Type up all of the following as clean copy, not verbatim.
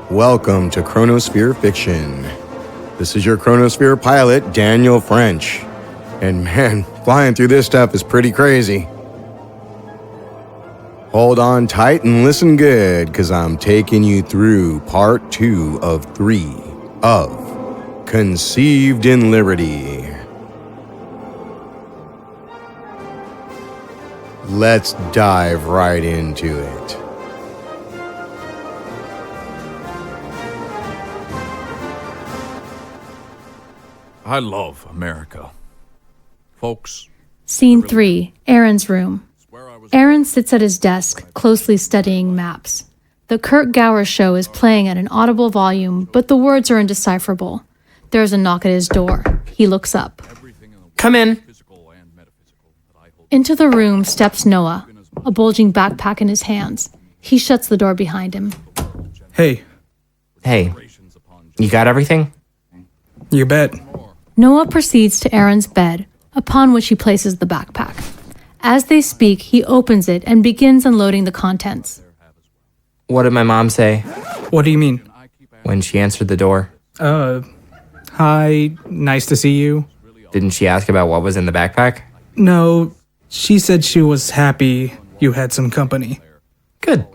Welcome to Chronosphere Fiction. This is your Chronosphere pilot, Daniel French. And man, flying through this stuff is pretty crazy. Hold on tight and listen good, because I'm taking you through part 2 of 3 of Conceived in Liberty. Let's dive right into it. I love America. Folks. Scene 3, Aaron's room. Aaron sits at his desk, closely studying maps. The Kirk Gower show is playing at an audible volume, but the words are indecipherable. There's a knock at his door. He looks up. Come in. Into the room steps Noah, a bulging backpack in his hands. He shuts the door behind him. Hey. Hey, you got everything? You bet. Noah proceeds to Aaron's bed, upon which he places the backpack. As they speak, he opens it and begins unloading the contents. What did my mom say What do you mean? when she answered the door? Hi, nice to see you. Didn't she ask about what was in the backpack? No, she said she was happy you had some company. Good.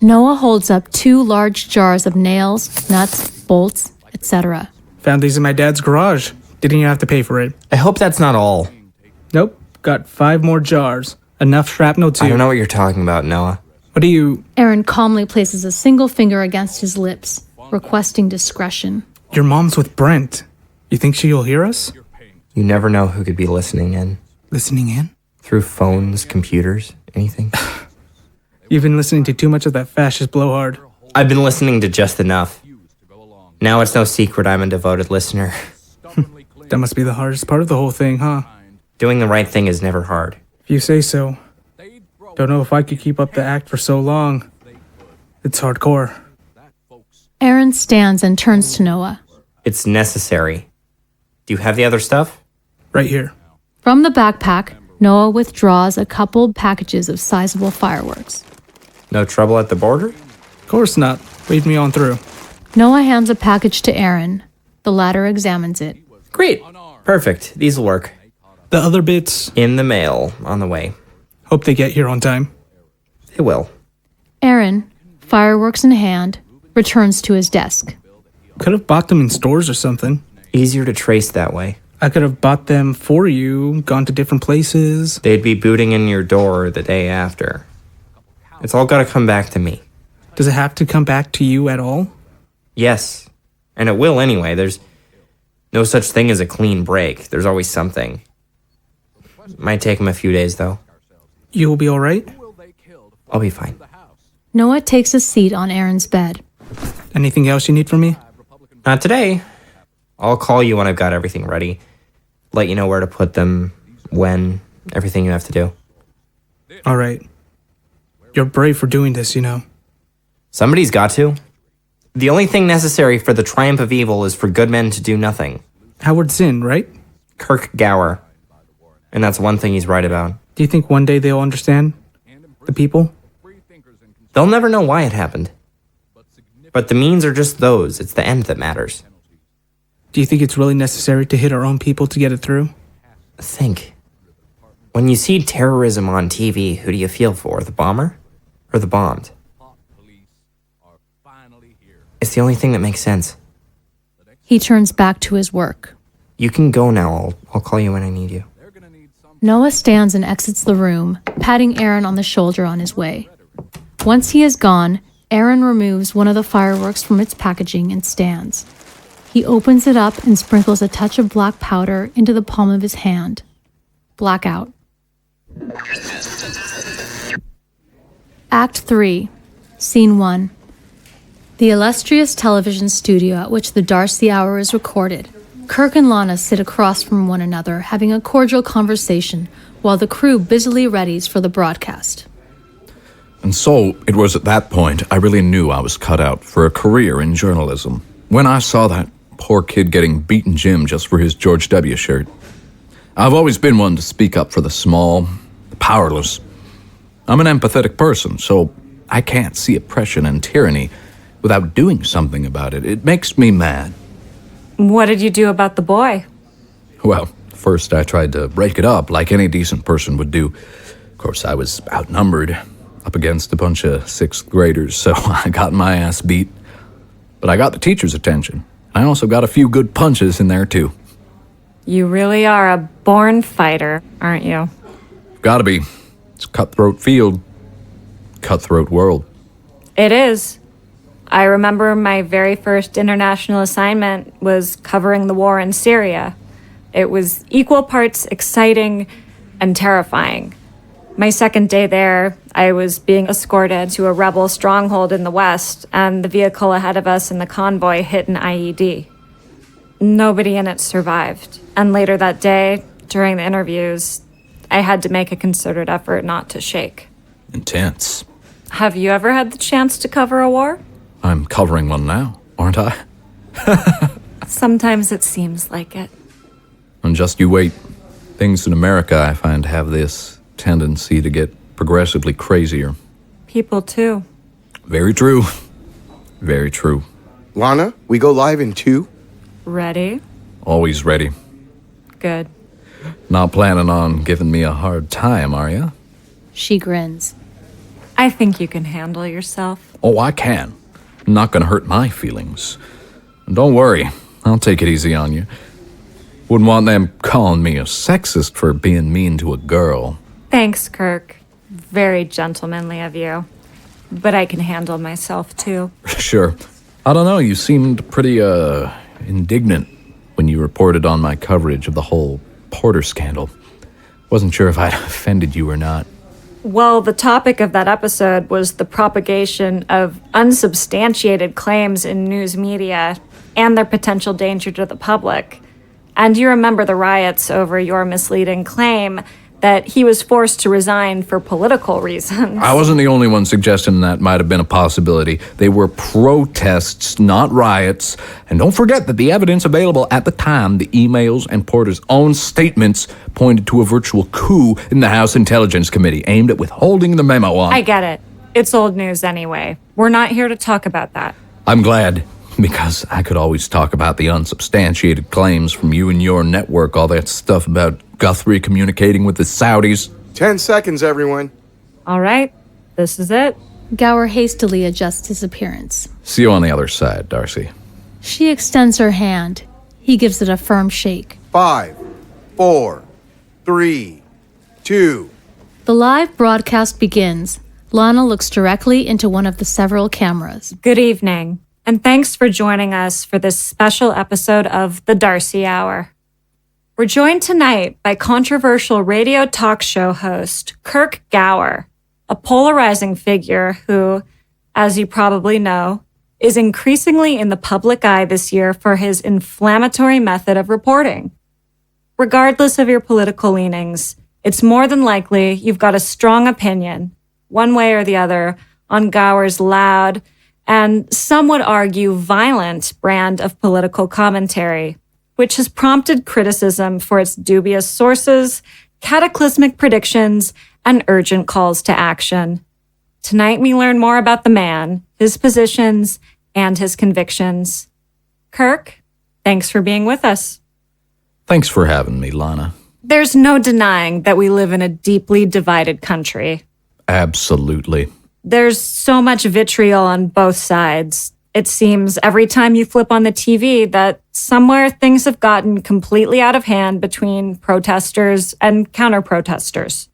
Noah holds up 2 large jars of nails, nuts, bolts, etc. Found these in my dad's garage. Didn't even have to pay for it. I hope that's not all. Nope, got 5 more jars. Enough shrapnel too. I don't know what you're talking about, Noah. What do you... Aaron calmly places a single finger against his lips, requesting discretion. Your mom's with Brent. You think she'll hear us? You never know who could be listening in. Listening in? Through phones, computers, anything. You've been listening to too much of that fascist blowhard. I've been listening to just enough. Now it's no secret I'm a devoted listener. That must be the hardest part of the whole thing, huh? Doing the right thing is never hard. If you say so. Don't know if I could keep up the act for so long. It's hardcore. Aaron stands and turns to Noah. It's necessary. Do you have the other stuff? Right here. From the backpack, Noah withdraws a couple packages of sizable fireworks. No trouble at the border? Of course not. Lead me on through. Noah hands a package to Aaron. The latter examines it. Great. Perfect. These will work. The other bits, In the mail, on the way. hope they get here on time. They will. Aaron, fireworks in hand, returns to his desk. Could have bought them in stores or something. Easier to trace that way. I could have bought them for you, gone to different places. They'd be booting in your door the day after. It's all gotta come back to me. Does it have to come back to you at all? Yes. And it will anyway. There's no such thing as a clean break. There's always something. Might take him a few days, though. You'll be alright? I'll be fine. Noah takes a seat on Aaron's bed. Anything else you need from me? Not today. I'll call you when I've got everything ready. Let you know where to put them, when, everything you have to do. Alright. You're brave for doing this, you know. Somebody's got to. The only thing necessary for the triumph of evil is for good men to do nothing. Howard Zinn, right? Kirk Gower. And that's one thing he's right about. Do you think one day they'll understand? The people? They'll never know why it happened. But the means are just those. It's the end that matters. Do you think it's really necessary to hit our own people to get it through? Think. When you see terrorism on TV, who do you feel for? The bomber? Or the bombed? It's the only thing that makes sense. He turns back to his work. You can go now. I'll call you when I need you. Noah stands and exits the room, patting Aaron on the shoulder on his way. Once he is gone, Aaron removes one of the fireworks from its packaging and stands. He opens it up and sprinkles a touch of black powder into the palm of his hand. Blackout. Act 3, Scene 1. The illustrious television studio at which the Darcie Hour is recorded. Kirk and Lana sit across from one another, having a cordial conversation, while the crew busily readies for the broadcast. And so, it was at that point I really knew I was cut out for a career in journalism. When I saw that poor kid getting beaten Jim just for his George W. shirt. I've always been one to speak up for the small, the powerless. I'm an empathetic person, so I can't see oppression and tyranny without doing something about it. It makes me mad. What did you do about the boy? Well, first I tried to break it up like any decent person would do. Of course, I was outnumbered, up against a bunch of sixth graders, so I got my ass beat. But I got the teacher's attention. I also got a few good punches in there, too. You really are a born fighter, aren't you? Gotta be. It's a cutthroat field. Cutthroat world. It is. I remember my very first international assignment was covering the war in Syria. It was equal parts exciting and terrifying. My second day there, I was being escorted to a rebel stronghold in the west, and the vehicle ahead of us in the convoy hit an IED. Nobody in it survived. And later that day, during the interviews, I had to make a concerted effort not to shake. Intense. Have you ever had the chance to cover a war? I'm covering one now, aren't I? Sometimes it seems like it. And just you wait. Things in America, I find, have this tendency to get progressively crazier. People, too. Very true. Very true. Lana, we go live in 2? Ready? Always ready. Good. Not planning on giving me a hard time, are you? She grins. I think you can handle yourself. Oh, I can. Not gonna hurt my feelings. And don't worry, I'll take it easy on you. Wouldn't want them calling me a sexist for being mean to a girl. Thanks, Kirk. Very gentlemanly of you. But I can handle myself, too. Sure. I don't know, you seemed pretty, indignant when you reported on my coverage of the whole Porter scandal. Wasn't sure if I'd offended you or not. Well, the topic of that episode was the propagation of unsubstantiated claims in news media and their potential danger to the public. And you remember the riots over your misleading claim that he was forced to resign for political reasons. I wasn't the only one suggesting that might have been a possibility. They were protests, not riots. And don't forget that the evidence available at the time, the emails and Porter's own statements, pointed to a virtual coup in the House Intelligence Committee aimed at withholding the memo on... I get it. It's old news anyway. We're not here to talk about that. I'm glad, because I could always talk about the unsubstantiated claims from you and your network, all that stuff about Guthrie communicating with the Saudis. 10 seconds, everyone. All right, this is it. Gower hastily adjusts his appearance. See you on the other side, Darcie. She extends her hand. He gives it a firm shake. 5, 4, 3, 2. The live broadcast begins. Lana looks directly into one of the several cameras. Good evening, and thanks for joining us for this special episode of the Darcie Hour. We're joined tonight by controversial radio talk show host Kirk Gower, a polarizing figure who, as you probably know, is increasingly in the public eye this year for his inflammatory method of reporting. Regardless of your political leanings, it's more than likely you've got a strong opinion, one way or the other, on Gower's loud and, some would argue, violent brand of political commentary, which has prompted criticism for its dubious sources, cataclysmic predictions, and urgent calls to action. Tonight we learn more about the man, his positions, and his convictions. Kirk, thanks for being with us. Thanks for having me, Lana. There's no denying that we live in a deeply divided country. Absolutely. There's so much vitriol on both sides. It seems every time you flip on the TV that somewhere things have gotten completely out of hand between protesters and counter-protesters.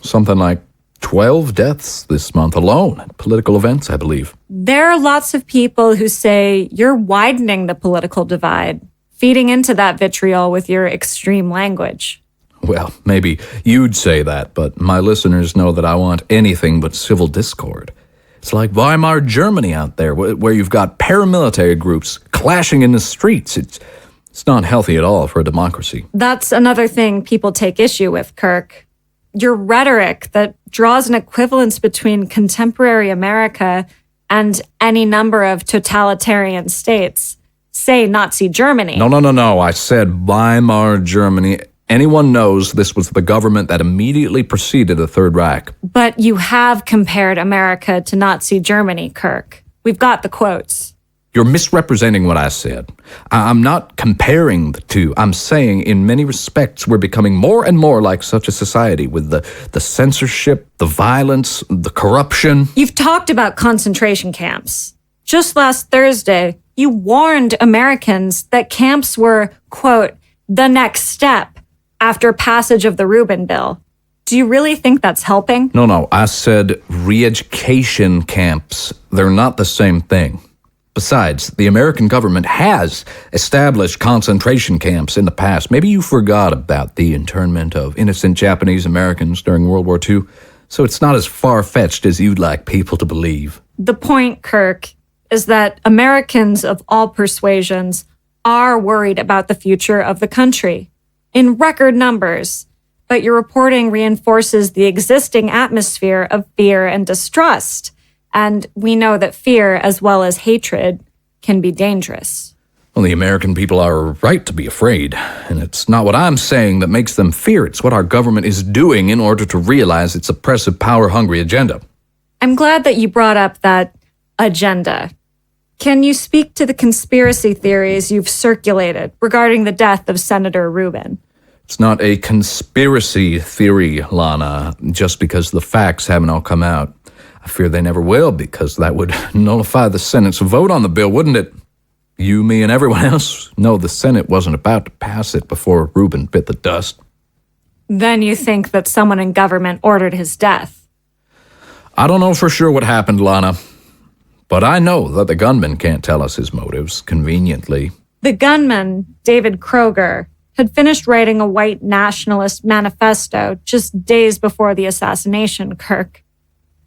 Something like 12 deaths this month alone at political events, I believe. There are lots of people who say you're widening the political divide, feeding into that vitriol with your extreme language. Well, maybe you'd say that, but my listeners know that I want anything but civil discord. It's like Weimar Germany out there, where you've got paramilitary groups clashing in the streets. It's not healthy at all for a democracy. That's another thing people take issue with, Kirk. Your rhetoric that draws an equivalence between contemporary America and any number of totalitarian states. Say Nazi Germany. No. I said Weimar Germany. Anyone knows this was the government that immediately preceded the Third Reich. But you have compared America to Nazi Germany, Kirk. We've got the quotes. You're misrepresenting what I said. I'm not comparing the two. I'm saying in many respects we're becoming more and more like such a society with the censorship, the violence, the corruption. You've talked about concentration camps. Just last Thursday, you warned Americans that camps were, quote, the next step after passage of the Rubin Bill. Do you really think that's helping? No, I said re-education camps. They're not the same thing. Besides, the American government has established concentration camps in the past. Maybe you forgot about the internment of innocent Japanese Americans during World War II, so it's not as far-fetched as you'd like people to believe. The point, Kirk, is that Americans of all persuasions are worried about the future of the country in record numbers, but your reporting reinforces the existing atmosphere of fear and distrust. And we know that fear, as well as hatred, can be dangerous. Well, the American people are right to be afraid, and it's not what I'm saying that makes them fear. It's what our government is doing in order to realize its oppressive, power-hungry agenda. I'm glad that you brought up that agenda. Can you speak to the conspiracy theories you've circulated regarding the death of Senator Rubin? It's not a conspiracy theory, Lana, just because the facts haven't all come out. I fear they never will, because that would nullify the Senate's vote on the bill, wouldn't it? You, me, and everyone else know the Senate wasn't about to pass it before Rubin bit the dust. Then you think that someone in government ordered his death? I don't know for sure what happened, Lana, but I know that the gunman can't tell us his motives, conveniently. The gunman, David Kroger, had finished writing a white nationalist manifesto just days before the assassination, Kirk.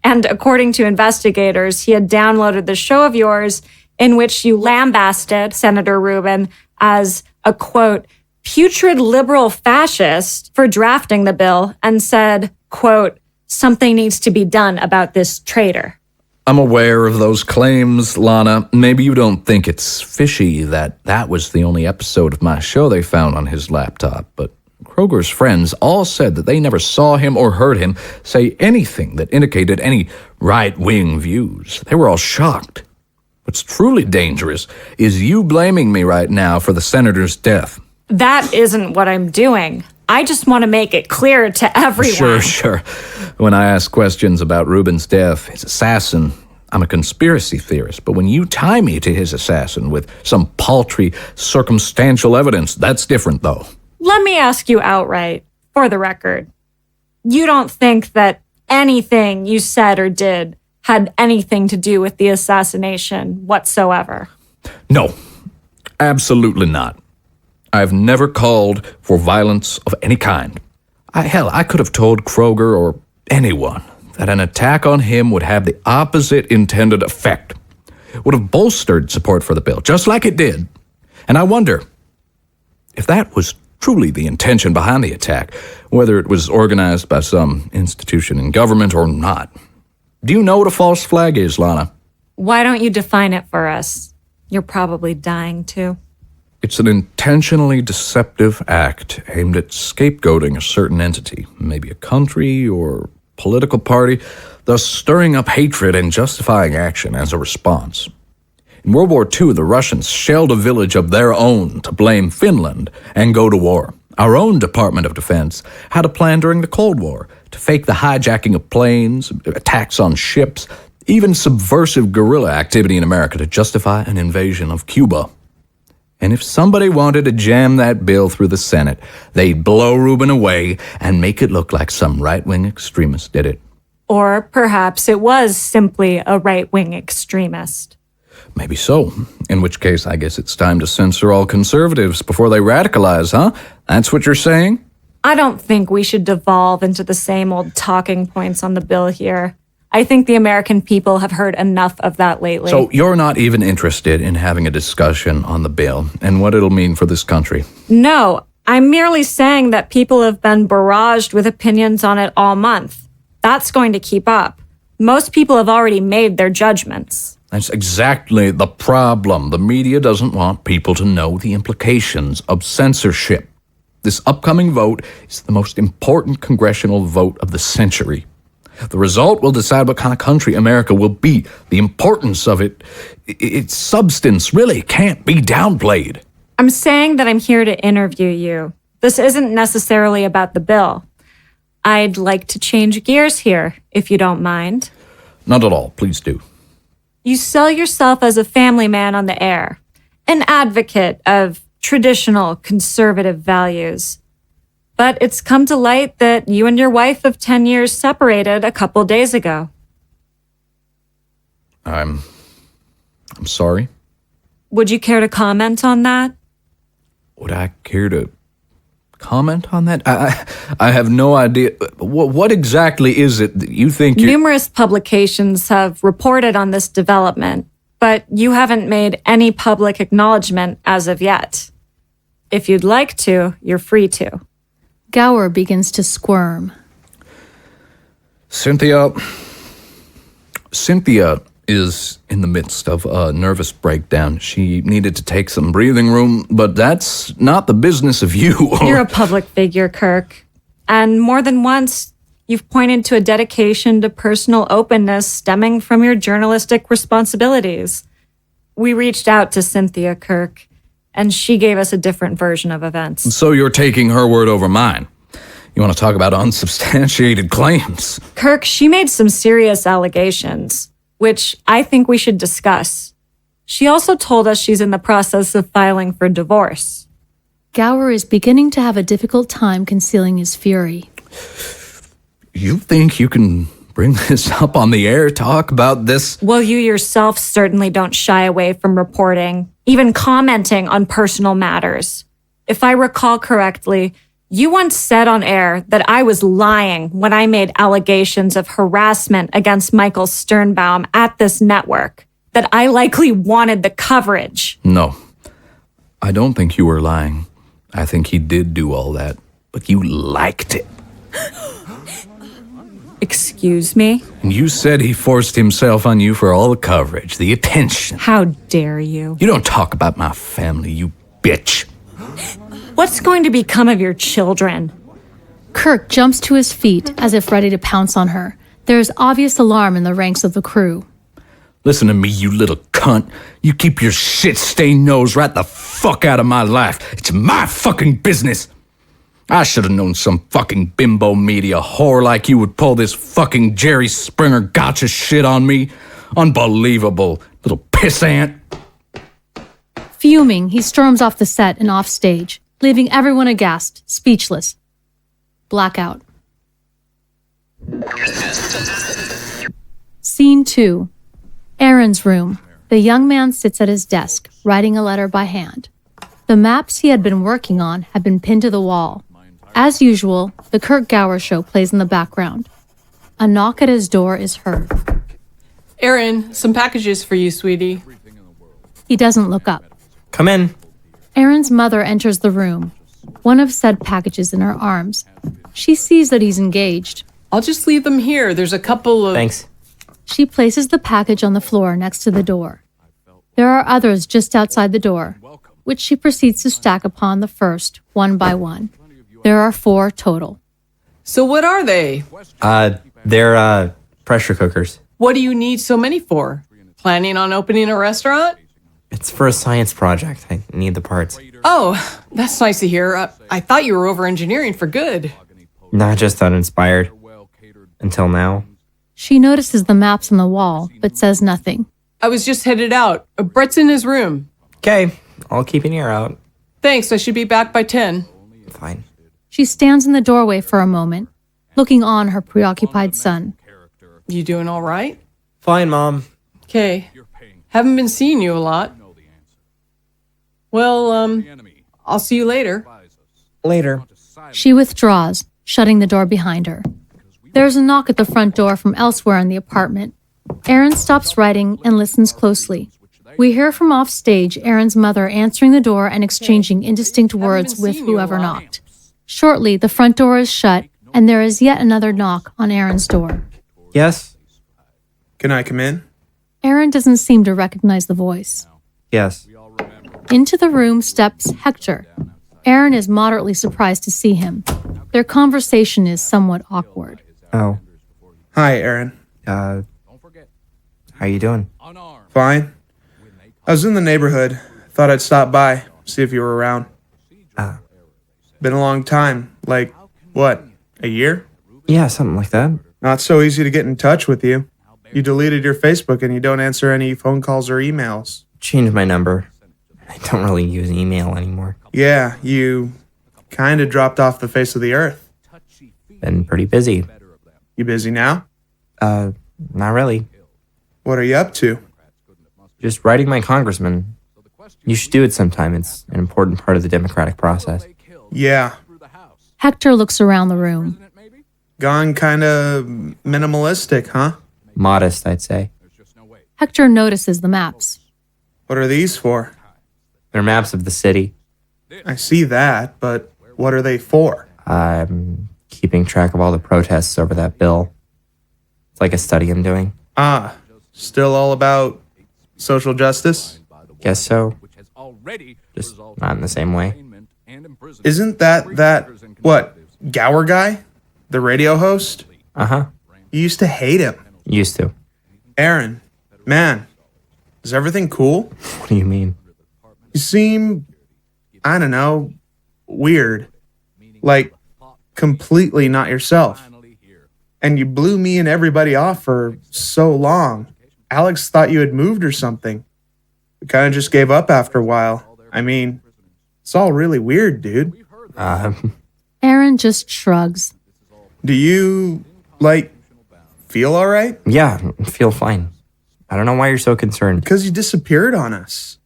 And according to investigators, he had downloaded the show of yours in which you lambasted Senator Rubin as a, quote, putrid liberal fascist for drafting the bill and said, quote, something needs to be done about this traitor. I'm aware of those claims, Lana. Maybe you don't think it's fishy that was the only episode of my show they found on his laptop, but Kroger's friends all said that they never saw him or heard him say anything that indicated any right-wing views. They were all shocked. What's truly dangerous is you blaming me right now for the senator's death. That isn't what I'm doing. I just want to make it clear to everyone. Sure. When I ask questions about Rubin's death, his assassin, I'm a conspiracy theorist. But when you tie me to his assassin with some paltry circumstantial evidence, that's different, though. Let me ask you outright, for the record. You don't think that anything you said or did had anything to do with the assassination whatsoever? No, absolutely not. I've never called for violence of any kind. I could have told Kroger or anyone that an attack on him would have the opposite intended effect. It would have bolstered support for the bill, just like it did. And I wonder if that was truly the intention behind the attack, whether it was organized by some institution in government or not. Do you know what a false flag is, Lana? Why don't you define it for us? You're probably dying to. It's an intentionally deceptive act aimed at scapegoating a certain entity, maybe a country or political party, thus stirring up hatred and justifying action as a response. In World War II, the Russians shelled a village of their own to blame Finland and go to war. Our own Department of Defense had a plan during the Cold War to fake the hijacking of planes, attacks on ships, even subversive guerrilla activity in America to justify an invasion of Cuba. And if somebody wanted to jam that bill through the Senate, they'd blow Rubin away and make it look like some right-wing extremist did it. Or perhaps it was simply a right-wing extremist. Maybe so. In which case, I guess it's time to censor all conservatives before they radicalize, huh? That's what you're saying? I don't think we should devolve into the same old talking points on the bill here. I think the American people have heard enough of that lately. So you're not even interested in having a discussion on the bill and what it'll mean for this country? No, I'm merely saying that people have been barraged with opinions on it all month. That's going to keep up. Most people have already made their judgments. That's exactly the problem. The media doesn't want people to know the implications of censorship. This upcoming vote is the most important congressional vote of the century. The result will decide what kind of country America will be. The importance of it, its substance, really can't be downplayed. I'm saying that I'm here to interview you. This isn't necessarily about the bill. I'd like to change gears here, if you don't mind. Not at all. Please do. You sell yourself as a family man on the air, an advocate of traditional conservative values. But it's come to light that you and your wife of 10 years separated a couple days ago. I'm sorry. Would you care to comment on that? Would I care to comment on that? I have no idea. What exactly is it that you think you're... Numerous publications have reported on this development, but you haven't made any public acknowledgement as of yet. If you'd like to, you're free to. Gower begins to squirm. Cynthia is in the midst of a nervous breakdown. She needed to take some breathing room, but that's not the business of you. You're a public figure, Kirk. And more than once, you've pointed to a dedication to personal openness stemming from your journalistic responsibilities. We reached out to Cynthia, Kirk, and she gave us a different version of events. So you're taking her word over mine. You want to talk about unsubstantiated claims? Kirk, she made some serious allegations, which I think we should discuss. She also told us she's in the process of filing for divorce. Gower is beginning to have a difficult time concealing his fury. You think you can bring this up on the air, talk about this? Well, you yourself certainly don't shy away from reporting, even commenting on personal matters. If I recall correctly, you once said on air that I was lying when I made allegations of harassment against Michael Sternbaum at this network, that I likely wanted the coverage. No, I don't think you were lying. I think he did do all that, but you liked it. Excuse me? And you said he forced himself on you for all the coverage, the attention. How dare you? You don't talk about my family, you bitch. What's going to become of your children? Kirk jumps to his feet as if ready to pounce on her. There is obvious alarm in the ranks of the crew. Listen to me, you little cunt. You keep your shit-stained nose right the fuck out of my life. It's my fucking business. I should have known some fucking bimbo media whore like you would pull this fucking Jerry Springer gotcha shit on me. Unbelievable, little pissant. Fuming, he storms off the set and off stage, leaving everyone aghast, speechless. Blackout. Scene 2. Aaron's room. The young man sits at his desk, writing a letter by hand. The maps he had been working on had been pinned to the wall. As usual, the Kirk Gower show plays in the background. A knock at his door is heard. Aaron, some packages for you, sweetie. He doesn't look up. Come in. Aaron's mother enters the room, one of said packages in her arms. She sees that he's engaged. I'll just leave them here. There's a couple of... Thanks. She places the package on the floor next to the door. There are others just outside the door, which she proceeds to stack upon the first, one by one. There are 4 total. So what are they? They're pressure cookers. What do you need so many for? Planning on opening a restaurant? It's for a science project. I need the parts. Oh, that's nice to hear. I thought you were over engineering for good. Not just uninspired. Until now. She notices the maps on the wall, but says nothing. I was just headed out. Brett's in his room. Okay, I'll keep an ear out. Thanks, I should be back by 10. Fine. She stands in the doorway for a moment, looking on her preoccupied son. You doing all right? Fine, Mom. Okay. Haven't been seeing you a lot. Well, I'll see you later. Later. She withdraws, shutting the door behind her. There's a knock at the front door from elsewhere in the apartment. Aaron stops writing and listens closely. We hear from off stage Aaron's mother answering the door and exchanging indistinct words with whoever knocked. Shortly, the front door is shut, and there is yet another knock on Aaron's door. Yes? Can I come in? Aaron doesn't seem to recognize the voice. Yes. Into the room steps Hector. Aaron is moderately surprised to see him. Their conversation is somewhat awkward. Oh. Hi, Aaron. How you doing? Fine. I was in the neighborhood. Thought I'd stop by, see if you were around. Been a long time. Like, what, a year? Yeah, something like that. Not so easy to get in touch with you. You deleted your Facebook and you don't answer any phone calls or emails. Changed my number. I don't really use email anymore. Yeah, you kind of dropped off the face of the earth. Been pretty busy. You busy now? Not really. What are you up to? Just writing my congressman. You should do it sometime. It's an important part of the democratic process. Yeah, Hector looks around the room. gone kind of minimalistic, huh? Modest, I'd say. Hector notices the maps. What are these for? They're maps of the city. I see that, but what are they for? I'm keeping track of all the protests over that bill. It's like a study I'm doing. Ah, still all about social justice? Guess so. Just not in the same way. Isn't that, what, Gower guy? The radio host? Uh-huh. You used to hate him. Used to. Aaron, man, is everything cool? What do you mean? You seem, I don't know, weird. Like, completely not yourself. And you blew me and everybody off for so long. Alex thought you had moved or something. We kind of just gave up after a while. I mean, it's all really weird, dude. Aaron just shrugs. Do you, feel all right? Yeah, I feel fine. I don't know why you're so concerned. Because you disappeared on us.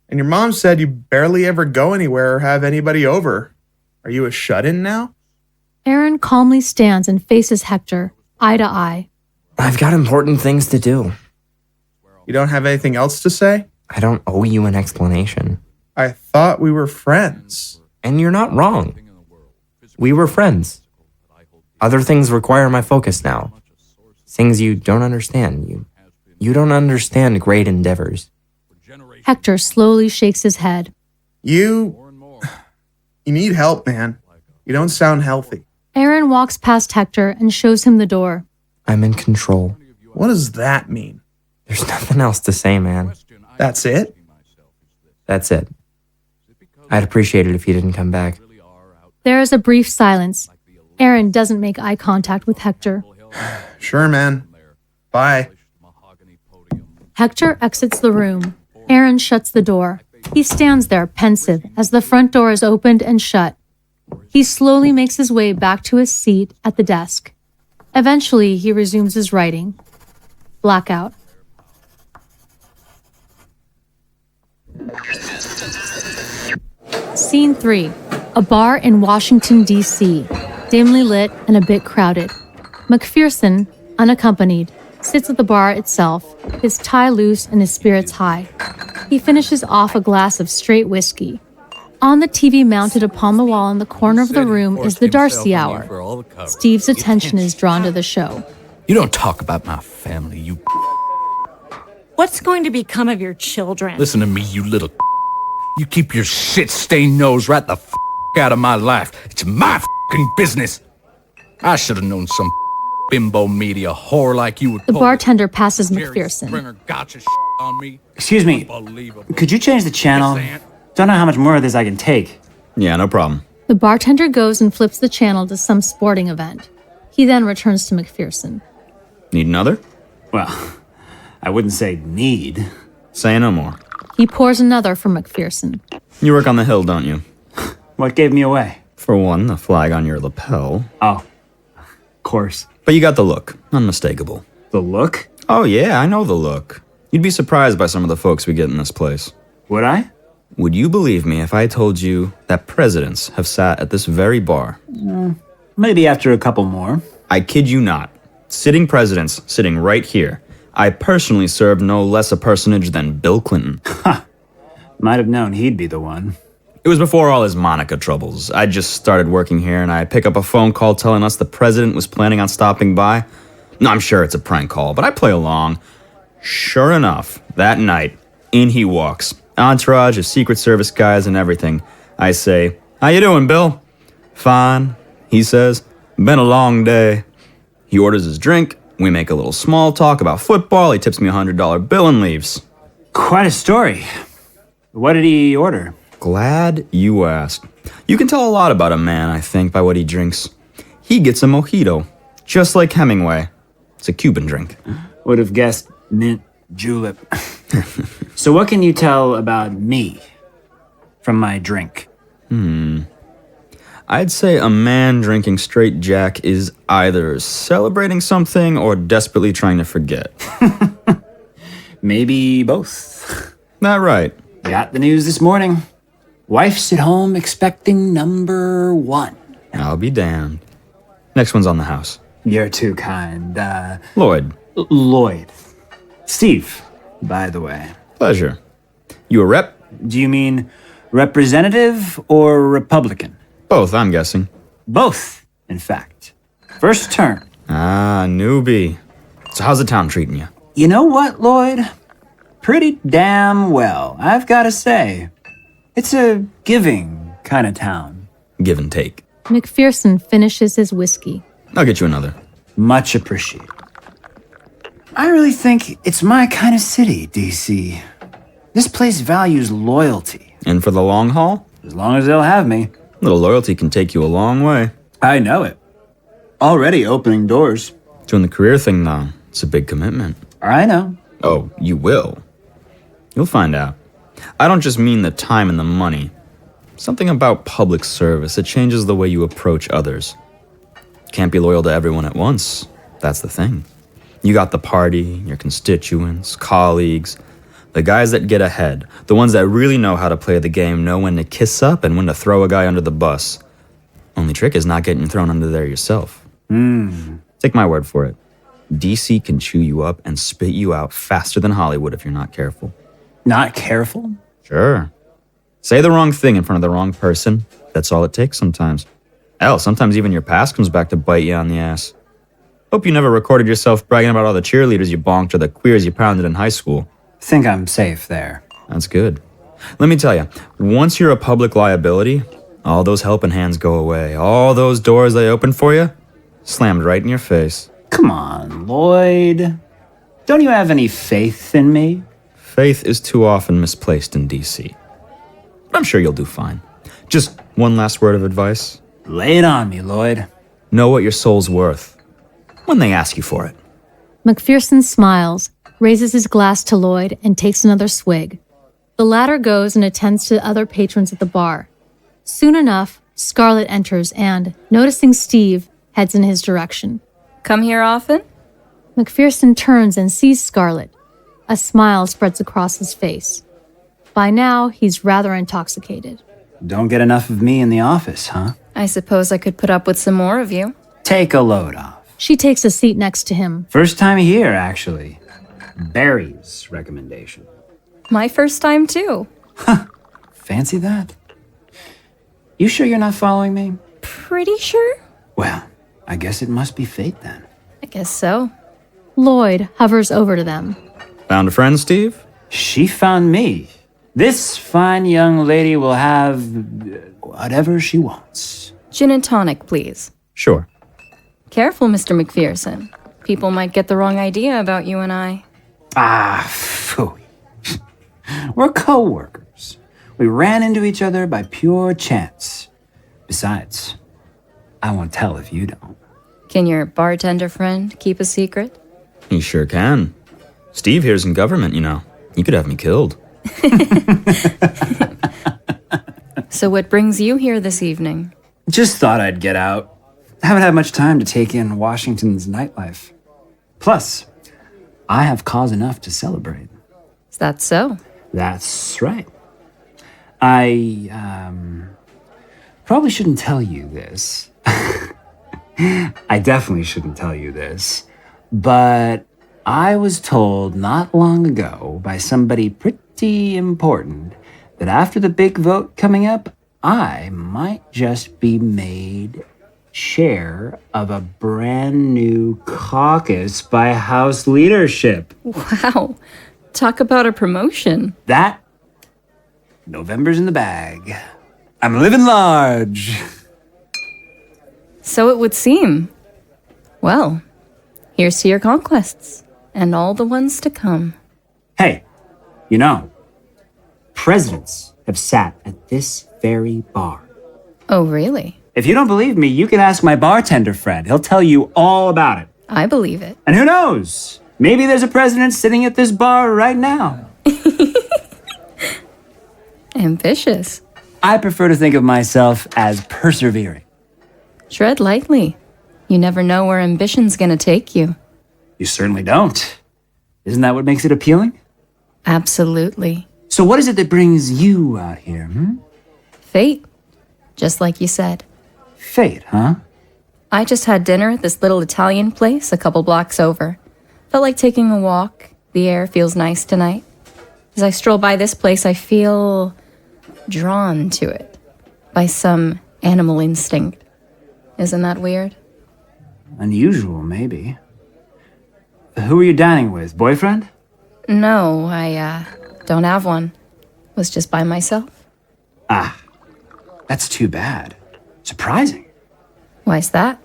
And your mom said you barely ever go anywhere or have anybody over. Are you a shut-in now? Aaron calmly stands and faces Hector, eye to eye. I've got important things to do. You don't have anything else to say? I don't owe you an explanation. I thought we were friends. And you're not wrong. We were friends. Other things require my focus now. Things you don't understand. You don't understand great endeavors. Hector slowly shakes his head. You need help, man. You don't sound healthy. Aaron walks past Hector and shows him the door. I'm in control. What does that mean? There's nothing else to say, man. That's it? That's it. I'd appreciate it if you didn't come back. There is a brief silence. Aaron doesn't make eye contact with Hector. Sure, man. Bye. Hector exits the room. Aaron shuts the door. He stands there, pensive, as the front door is opened and shut. He slowly makes his way back to his seat at the desk. Eventually, he resumes his writing. Blackout. Scene 3. A bar in Washington, D.C., dimly lit and a bit crowded. McPherson, unaccompanied, sits at the bar itself, his tie loose and his spirits high. He finishes off a glass of straight whiskey. On the TV mounted upon the wall in the corner of the room is the Darcie Hour. Steve's attention is drawn to the show. You don't talk about my family, you... What's going to become of your children? Listen to me, you little... You keep your shit-stained nose right the out of my life. It's my business. I should have known some bimbo media whore like you would... The bartender passes McPherson. Gotcha on me. Excuse me, could you change the channel? Don't know how much more of this I can take. Yeah, no problem. The bartender goes and flips the channel to some sporting event. He then returns to McPherson. Need another? Well, I wouldn't say need. Say no more. He pours another for McPherson. You work on the Hill, don't you? What gave me away? For one, the flag on your lapel. Oh, of course. But you got the look. Unmistakable. The look? Oh yeah, I know the look. You'd be surprised by some of the folks we get in this place. Would I? Would you believe me if I told you that presidents have sat at this very bar? Maybe after a couple more. I kid you not. Sitting presidents sitting right here. I personally served no less a personage than Bill Clinton. Might have known he'd be the one. It was before all his Monica troubles. I just started working here and I pick up a phone call telling us the president was planning on stopping by. No, I'm sure it's a prank call, but I play along. Sure enough, that night, in he walks. Entourage of Secret Service guys and everything. I say, "How you doing, Bill?" "Fine," he says. "Been a long day." He orders his drink, We make a little small talk about football, he tips me a $100 bill and leaves. Quite a story. What did he order? Glad you asked. You can tell a lot about a man, I think, by what he drinks. He gets a mojito, just like Hemingway. It's a Cuban drink. Would have guessed mint julep. So what can you tell about me from my drink? I'd say a man drinking straight Jack is either celebrating something or desperately trying to forget. Maybe both. That right. Got the news this morning. Wife's at home expecting number 1. I'll be damned. Next one's on the house. You're too kind. Loyd. Loyd. Steve, by the way. Pleasure. You a rep? Do you mean representative or Republican? Both, I'm guessing. Both, in fact. First term. Ah, newbie. So how's the town treating you? You know what, Loyd? Pretty damn well, I've got to say. It's a giving kind of town. Give and take. McPherson finishes his whiskey. I'll get you another. Much appreciated. I really think it's my kind of city, DC. This place values loyalty. And for the long haul? As long as they'll have me. Little loyalty can take you a long way. I know it. Already opening doors. Doing the career thing, though, it's a big commitment. I know. Oh, you will. You'll find out. I don't just mean the time and the money. Something about public service. It changes the way you approach others. Can't be loyal to everyone at once. That's the thing. You got the party, your constituents, colleagues, the guys that get ahead, the ones that really know how to play the game, know when to kiss up and when to throw a guy under the bus. Only trick is not getting thrown under there yourself. Take my word for it. DC can chew you up and spit you out faster than Hollywood if you're not careful. Not careful? Sure. Say the wrong thing in front of the wrong person. That's all it takes sometimes. Hell, sometimes even your past comes back to bite you on the ass. Hope you never recorded yourself bragging about all the cheerleaders you bonked or the queers you pounded in high school. Think I'm safe there. That's good. Let me tell you, once you're a public liability, all those helping hands go away. All those doors they open for you, slammed right in your face. Come on, Loyd. Don't you have any faith in me? Faith is too often misplaced in DC. But I'm sure you'll do fine. Just one last word of advice. Lay it on me, Loyd. Know what your soul's worth when they ask you for it. McPherson smiles, raises his glass to Loyd, and takes another swig. The latter goes and attends to other patrons at the bar. Soon enough, Scarlet enters and, noticing Steve, heads in his direction. Come here often? McPherson turns and sees Scarlet. A smile spreads across his face. By now, he's rather intoxicated. Don't get enough of me in the office, huh? I suppose I could put up with some more of you. Take a load off. She takes a seat next to him. First time here, actually. Barry's recommendation. My first time, too. Fancy that? You sure you're not following me? Pretty sure? Well, I guess it must be fate then. I guess so. Loyd hovers over to them. Found a friend, Steve? She found me. This fine young lady will have whatever she wants. Gin and tonic, please. Sure. Careful, Mr. McPherson. People might get the wrong idea about you and I. Ah, phooey. We're co-workers. We ran into each other by pure chance. Besides, I won't tell if you don't. Can your bartender friend keep a secret? He sure can. Steve here's in government, you know. He could have me killed. So what brings you here this evening? Just thought I'd get out. Haven't had much time to take in Washington's nightlife. Plus, I have cause enough to celebrate. Is that so? That's right. I, probably shouldn't tell you this. I definitely shouldn't tell you this. But I was told not long ago by somebody pretty important that after the big vote coming up, I might just be made chair of a brand new caucus by House leadership. Wow. Talk about a promotion. That, November's in the bag. I'm living large. So it would seem. Well, Here's to your conquests, and all the ones to come. Hey, you know, presidents have sat at this very bar. Oh, really? If you don't believe me, you can ask my bartender friend. He'll tell you all about it. I believe it. And who knows? Maybe there's a president sitting at this bar right now. Ambitious. I prefer to think of myself as persevering. Tread lightly. You never know where ambition's gonna take you. You certainly don't. Isn't that what makes it appealing? Absolutely. So what is it that brings you out here, Fate. Just like you said. Fate, huh? I just had dinner at this little Italian place a couple blocks over. Felt like taking a walk. The air feels nice tonight. As I stroll by this place, I feel drawn to it by some animal instinct. Isn't that weird? Unusual, maybe. Who are you dining with? Boyfriend? No, I don't have one. Was just by myself. Ah, that's too bad. Surprising. Why's that?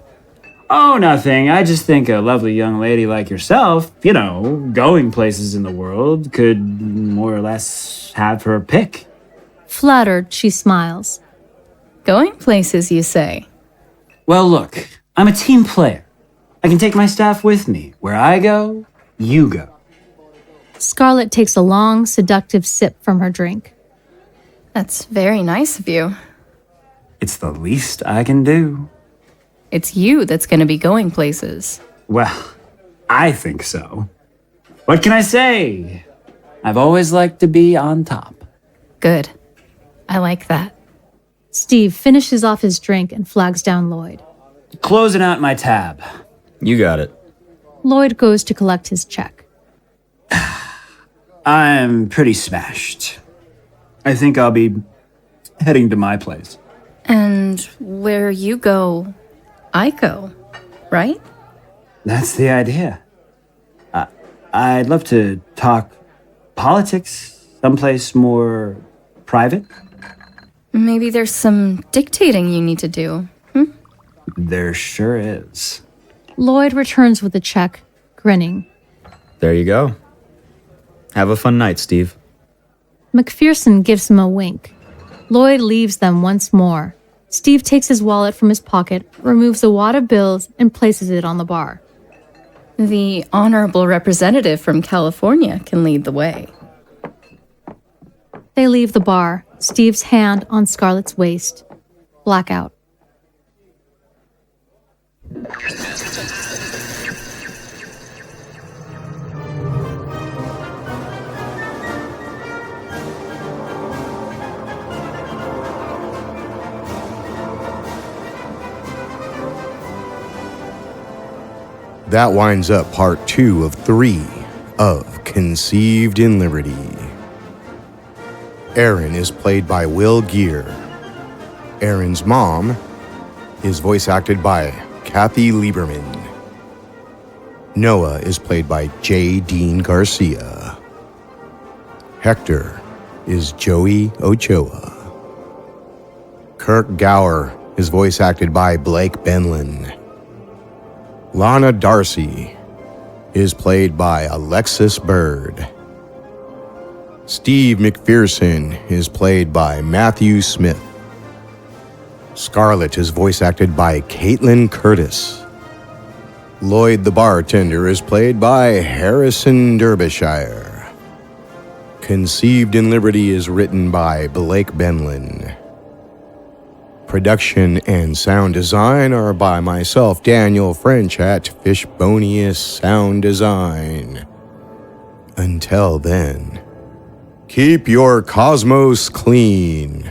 Oh, nothing. I just think a lovely young lady like yourself, you know, going places in the world, could more or less have her pick. Flattered, she smiles. Going places, you say? Well, look, I'm a team player. I can take my staff with me. Where I go, you go. Scarlet takes a long, seductive sip from her drink. That's very nice of you. It's the least I can do. It's you that's going to be going places. Well, I think so. What can I say? I've always liked to be on top. Good. I like that. Steve finishes off his drink and flags down Loyd. Closing out my tab. You got it. Loyd goes to collect his check. I'm pretty smashed. I think I'll be heading to my place. And where you go, I go, right? That's the idea. I'd love to talk politics someplace more private. Maybe there's some dictating you need to do. There sure is. Loyd returns with the check, grinning. There you go. Have a fun night, Steve. McPherson gives him a wink. Loyd leaves them once more. Steve takes his wallet from his pocket, removes a wad of bills, and places it on the bar. The honorable representative from California can lead the way. They leave the bar, Steve's hand on Scarlet's waist. Blackout. That winds up part 2 of 3 of Conceived in Liberty. Aaron is played by Will Geare. Aaron's mom is voice acted by Kathy Lieberman. Noah is played by J. Dean Garcia. Hector is Joey Ochoa. Kirk Gower is voice acted by Blake Benlan. Lana Darcie is played by Alexis Bird. Steve McPherson is played by Matthew Smith. Scarlet is voice acted by Katelin Curtis. Loyd the Bartender is played by Harrison Derbyshire. Conceived in Liberty is written by Blake Benlan. Production and sound design are by myself, Daniel French, at Fishbonius Sound Design. Until then, keep your cosmos clean.